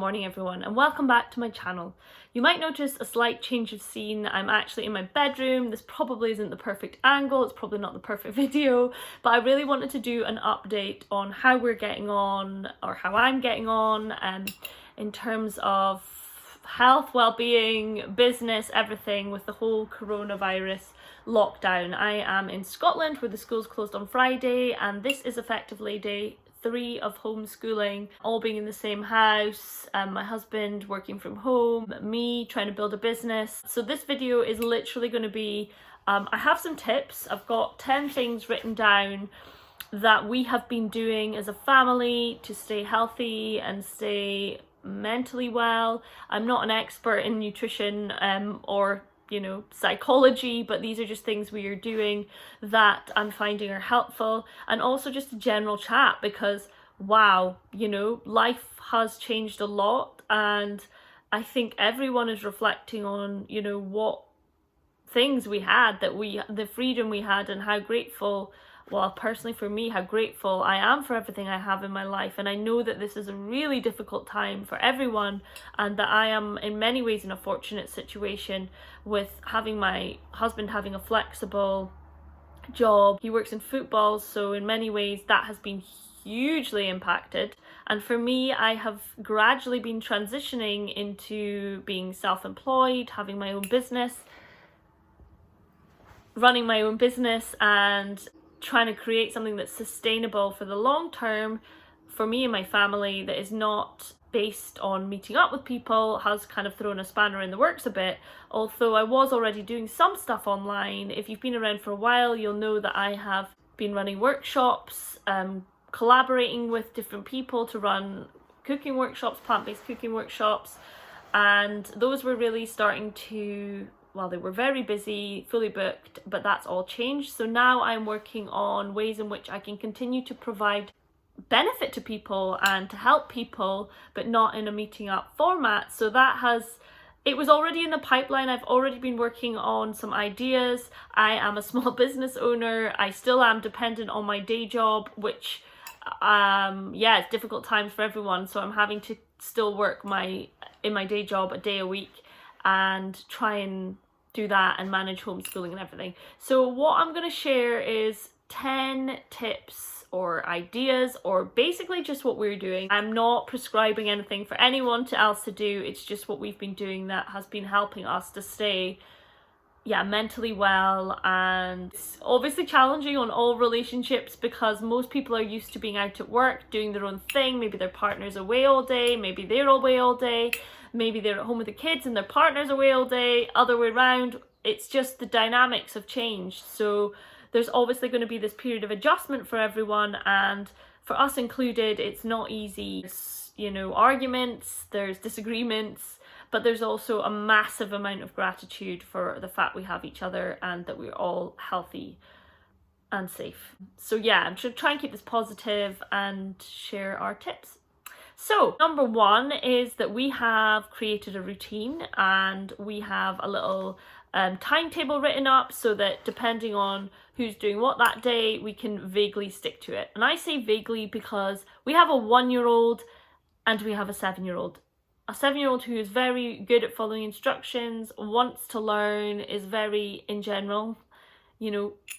morning everyone, and welcome back to my channel. You might notice a slight change of scene. I'm actually in my bedroom. This probably isn't the perfect angle, it's probably not the perfect video, but I really wanted to do an update on how we're getting on, or how I'm getting on, in terms of health, well-being, business, everything with the whole coronavirus lockdown. I am in Scotland where the schools closed on Friday, and this is effectively day 3 of homeschooling, all being in the same house, my husband working from home, me trying to build a business. So this video is literally going to be, I have some tips. I've got 10 things written down that we have been doing as a family to stay healthy and stay mentally well. I'm not an expert in nutrition or psychology, but these are just things we are doing that I'm finding are helpful, and also just a general chat because wow, life has changed a lot, and I think everyone is reflecting on what things we had, the freedom we had, and how grateful, well, personally for me, how grateful I am for everything I have in my life. And I know that this is a really difficult time for everyone, and that I am in many ways in a fortunate situation with having my husband having a flexible job. He works in football, so in many ways that has been hugely impacted. And for me, I have gradually been transitioning into being self-employed, having my own business, running my own business, and trying to create something that's sustainable for the long term for me and my family, that is not based on meeting up with people. Has kind of thrown a spanner in the works a bit, although I was already doing some stuff online. If you've been around for a while, you'll know that I have been running workshops, collaborating with different people to run cooking workshops, plant-based cooking workshops, and those were really starting to, well, they were very busy, fully booked, but that's all changed. So now I'm working on ways in which I can continue to provide benefit to people and to help people, but not in a meeting up format. So it was already in the pipeline. I've already been working on some ideas. I am a small business owner. I still am dependent on my day job, which, it's difficult times for everyone. So I'm having to still work in my day job a day a week and try and do that and manage homeschooling and everything. So what I'm going to share is 10 tips or ideas, or basically just what we're doing. I'm not prescribing anything for anyone else to do. It's just what we've been doing that has been helping us to stay mentally well. And it's obviously challenging on all relationships because most people are used to being out at work doing their own thing. Maybe their partner's away all day, maybe they're away all day, maybe they're at home with the kids and their partner's away all day, other way around. It's just the dynamics have changed. So there's obviously going to be this period of adjustment for everyone, and for us included, it's not easy. There's, arguments, there's disagreements, but there's also a massive amount of gratitude for the fact we have each other and that we're all healthy and safe. So yeah, I'm trying to try and keep this positive and share our tips. So number 1 is that we have created a routine, and we have a little timetable written up so that depending on who's doing what that day, we can vaguely stick to it. And I say vaguely because we have a 1-year-old and we have a 7-year-old. A 7-year-old who is very good at following instructions, wants to learn, is very, in general,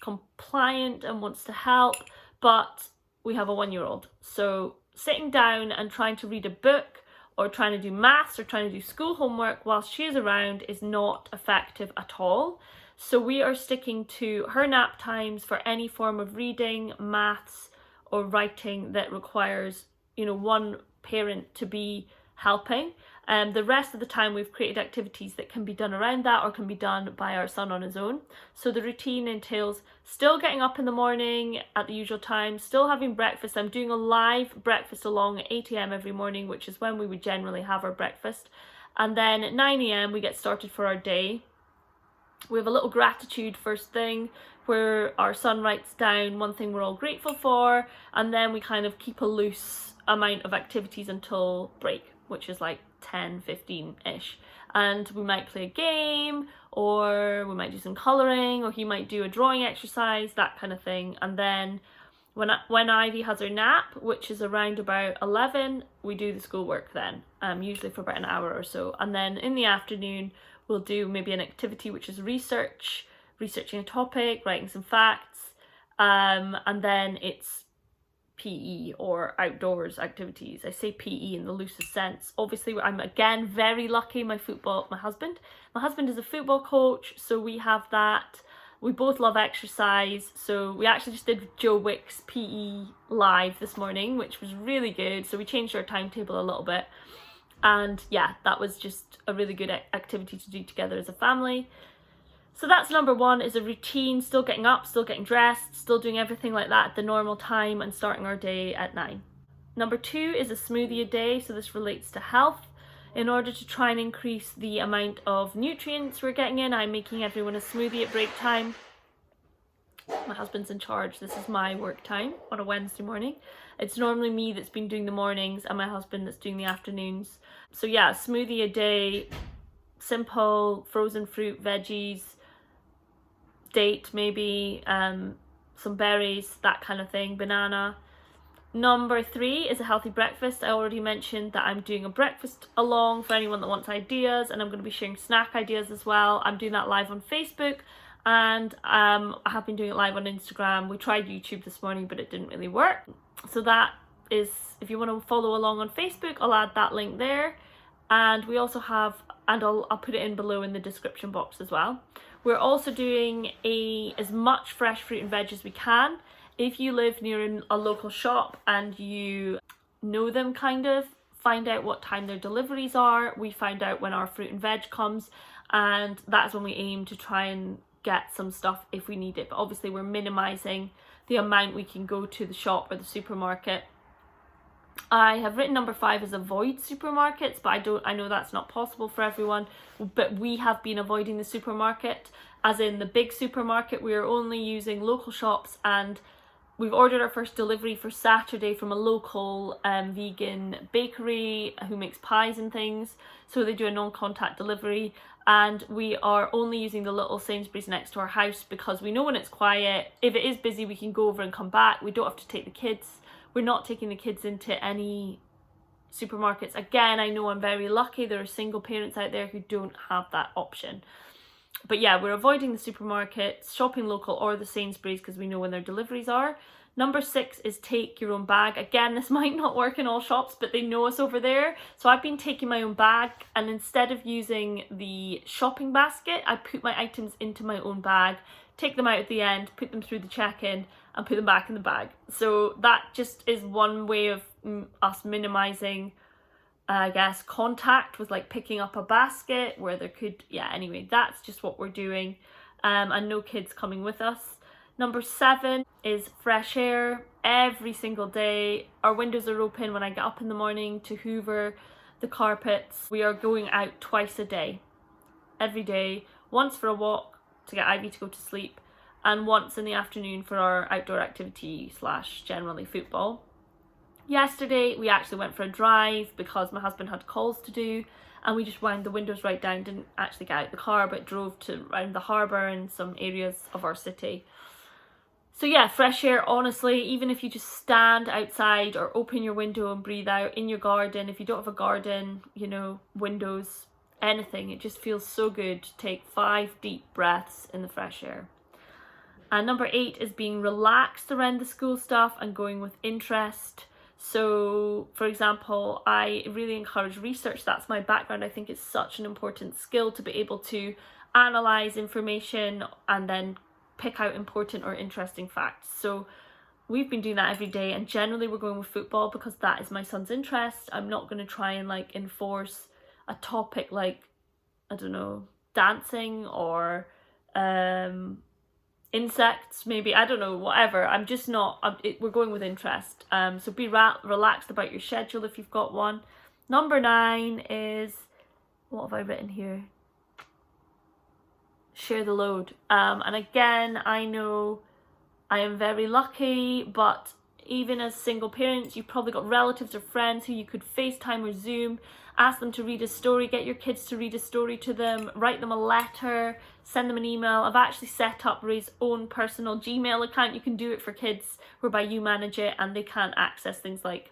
compliant and wants to help, but we have a 1-year-old. So sitting down and trying to read a book or trying to do maths or trying to do school homework whilst she is around is not effective at all. So we are sticking to her nap times for any form of reading, maths or writing that requires, one parent to be helping. The rest of the time we've created activities that can be done around that or can be done by our son on his own. So the routine entails still getting up in the morning at the usual time, still having breakfast. I'm doing a live breakfast along at 8 a.m. every morning, which is when we would generally have our breakfast. And then at 9 a.m. we get started for our day. We have a little gratitude first thing where our son writes down one thing we're all grateful for, and then we kind of keep a loose amount of activities until break, which is like 10-15-ish, and we might play a game, or we might do some colouring, or he might do a drawing exercise, that kind of thing. And then when Ivy has her nap, which is around about 11, we do the schoolwork then. usually for about an hour or so. And then in the afternoon, we'll do maybe an activity which is researching a topic, writing some facts, and then it's PE or outdoors activities. I say PE in the loosest sense. Obviously, I'm again very lucky. My husband is a football coach, so we have that. We both love exercise, so we actually just did Joe Wick's PE live this morning, which was really good. So we changed our timetable a little bit, and yeah, that was just a really good activity to do together as a family. So that's number one, is a routine, still getting up, still getting dressed, still doing everything like that at the normal time and starting our day at 9. Number 2 is a smoothie a day, so this relates to health. In order to try and increase the amount of nutrients we're getting in, I'm making everyone a smoothie at break time. My husband's in charge. This is my work time on a Wednesday morning. It's normally me that's been doing the mornings and my husband that's doing the afternoons. So yeah, a smoothie a day, simple, frozen fruit, veggies, date maybe, some berries, that kind of thing, banana. Number 3 is a healthy breakfast. I already mentioned that I'm doing a breakfast along for anyone that wants ideas, and I'm going to be sharing snack ideas as well. I'm doing that live on Facebook, and I have been doing it live on Instagram. We tried YouTube this morning, but it didn't really work. So that is, if you want to follow along on Facebook, I'll add that link there. And we also have, and I'll put it in below in the description box as well. We're also doing as much fresh fruit and veg as we can. If you live near a local shop and you know them kind of, find out what time their deliveries are. We find out when our fruit and veg comes, and that's when we aim to try and get some stuff if we need it. But obviously we're minimizing the amount we can go to the shop or the supermarket. I have written number 5 as avoid supermarkets, but I know that's not possible for everyone. But we have been avoiding the supermarket, as in the big supermarket. We are only using local shops, and we've ordered our first delivery for Saturday from a local vegan bakery who makes pies and things. So they do a non-contact delivery, and we are only using the little Sainsbury's next to our house because we know when it's quiet. If it is busy, we can go over and come back. We don't have to take the kids. We're not taking the kids into any supermarkets. Again, I know I'm very lucky. There are single parents out there who don't have that option. But yeah, we're avoiding the supermarkets, shopping local or the Sainsbury's because we know when their deliveries are. Number 6 is take your own bag. Again, this might not work in all shops, but they know us over there. So I've been taking my own bag, and instead of using the shopping basket, I put my items into my own bag, take them out at the end, put them through the check-in, and put them back in the bag. So that just is one way of us minimizing, I guess, contact with like picking up a basket where there could, yeah, anyway, that's just what we're doing. And no kids coming with us. Number 7 is fresh air every single day. Our windows are open when I get up in the morning to hoover the carpets. We are going out twice a day, every day, once for a walk to get Ivy to go to sleep, and once in the afternoon for our outdoor activity / generally football. Yesterday we actually went for a drive because my husband had calls to do, and we just wound the windows right down, didn't actually get out the car, but drove to around the harbour and some areas of our city. So yeah, fresh air, honestly, even if you just stand outside or open your window and breathe out in your garden, if you don't have a garden, you know, windows, anything, it just feels so good to take 5 deep breaths in the fresh air. And number 8 is being relaxed around the school stuff and going with interest. So, for example, I really encourage research. That's my background. I think it's such an important skill to be able to analyse information and then pick out important or interesting facts. So we've been doing that every day, and generally we're going with football because that is my son's interest. I'm not going to try and like enforce a topic like, I don't know, dancing or insects maybe, I don't know, whatever. I'm just not, we're going with interest. So be relaxed about your schedule if you've got one. Number 9 is, what have I written here? Share the load. And again, I know I am very lucky, but even as single parents, you've probably got relatives or friends who you could FaceTime or Zoom, ask them to read a story, get your kids to read a story to them, write them a letter, send them an email. I've actually set up Ray's own personal Gmail account. You can do it for kids whereby you manage it and they can't access things like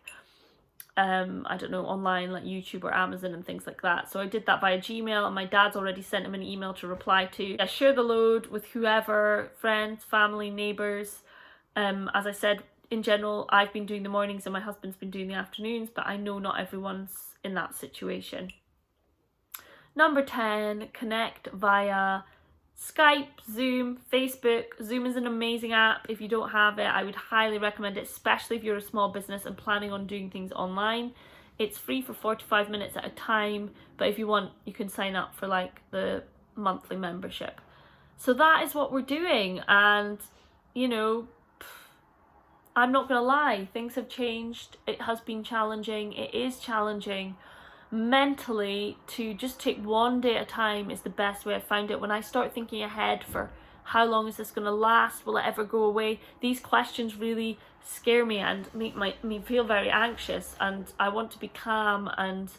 I don't know, online like YouTube or Amazon and things like that. So I did that via Gmail, and my dad's already sent him an email to reply to. I share the load with whoever, friends, family, neighbours. As I said, in general, I've been doing the mornings and my husband's been doing the afternoons, but I know not everyone's in that situation. Number 10, connect via Skype, Zoom, Facebook. Zoom is an amazing app. If you don't have it, I would highly recommend it, especially if you're a small business and planning on doing things online. It's free for 45 minutes at a time, but if you want, you can sign up for like the monthly membership. So that is what we're doing, and you know, I'm not gonna lie, things have changed. It has been challenging. It is challenging. Mentally, to just take one day at a time is the best way I've found it. When I start thinking ahead for how long is this going to last, will it ever go away, these questions really scare me and make me feel very anxious, and I want to be calm. And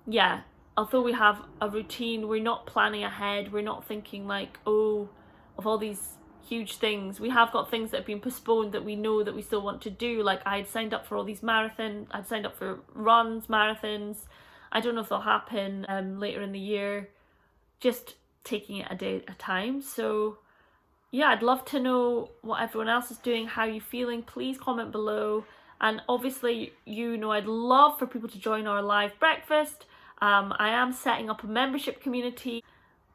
yeah, although we have a routine, we're not planning ahead, we're not thinking like, oh, of all these huge things. We have got things that have been postponed that we know that we still want to do. Like I'd signed up for all these marathons, I'd signed up for runs, marathons. I don't know if they'll happen later in the year. Just taking it a day at a time. So yeah, I'd love to know what everyone else is doing, how you're feeling. Please comment below. And obviously, you know, I'd love for people to join our live breakfast. I am setting up a membership community.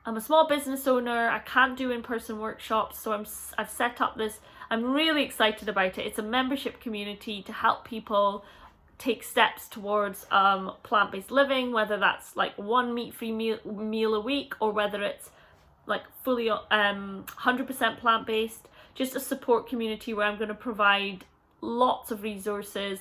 I'm a small business owner, I can't do in-person workshops, so I've set up this. I'm really excited about it. It's a membership community to help people take steps towards plant-based living, whether that's like one meat-free meal a week, or whether it's like fully 100% plant-based. Just a support community where I'm going to provide lots of resources,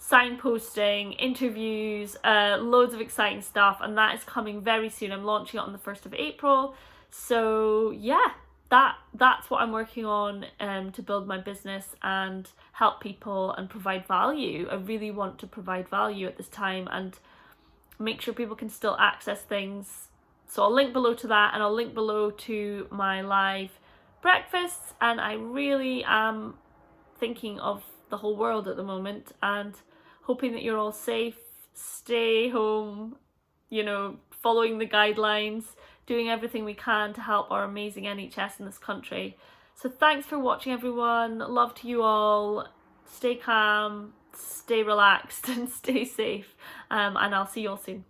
signposting, interviews, loads of exciting stuff, and that is coming very soon. I'm launching it on the 1st of April. So yeah, that's what I'm working on to build my business and help people and provide value. I really want to provide value at this time and make sure people can still access things. So I'll link below to that, and I'll link below to my live breakfasts, and I really am thinking of the whole world at the moment and hoping that you're all safe, stay home, you know, following the guidelines, doing everything we can to help our amazing NHS in this country. So thanks for watching, everyone. Love to you all. Stay calm, stay relaxed, and stay safe. And I'll see you all soon.